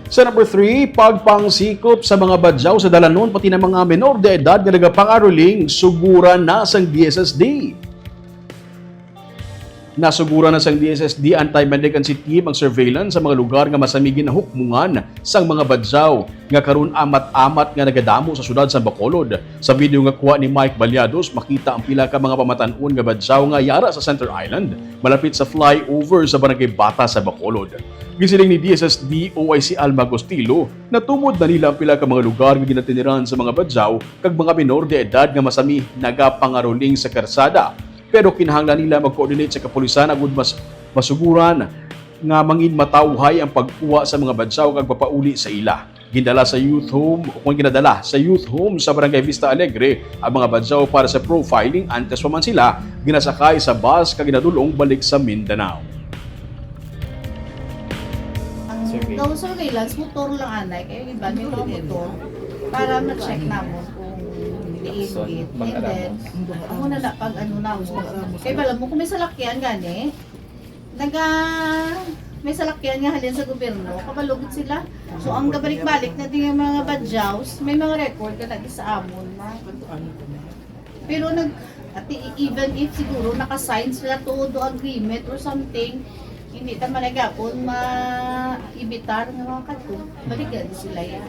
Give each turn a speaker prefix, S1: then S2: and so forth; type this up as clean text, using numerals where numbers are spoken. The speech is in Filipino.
S1: Sa number 3, pagpangsikop sa mga badjao sa dalanon pati ng mga menor de edad nga nagapangaroling suguran na sang DSSD. Nasugura na sang DSSD anti-mendicancy team ang surveillance sa mga lugar nga masamigin na hukmungan sang mga badjao nga karon amat-amat nga nagadamo sa syudad sa Bacolod. Sa video nga kuha ni Mike Balyados, makita ang pila ka mga pamatan-on nga badjao nga yara sa Center Island malapit sa flyover sa Barangay Bata sa Bacolod. Gisiling ni DSSD OIC Alma Agostilo na tumod na nila ang pila ka mga lugar nga ginatiniran sa mga badjao kag mga minor de edad nga masami nagapangaroling sa karsada. Pero kinahanglan nila mag-coordinate sa kapulisan agud masuguran nga mangin matawhay ang pagkuha sa mga badjao kag papauli sa ila. Ginadala sa youth home sa Barangay Vista Alegre ang mga badjao para sa profiling antes pa man sila ginasakay sa bus kag ginadulong balik sa Mindanao.
S2: Ang surveillance motor lang anay kay iba may mga motor para ma-check namon kung liit. And then, ako na pag ano na kaya bala mo kung may salakyan gani, may salakyan nga halin sa gobyerno, kabalugid sila. So ang gabalik-balik na din yung mga badjaws, may mga record ka lagi sa amon na. Pero even if siguro naka-sign sila todo agreement or something, hindi ta managapon maibitar nga mga kadto, balikan sila yan.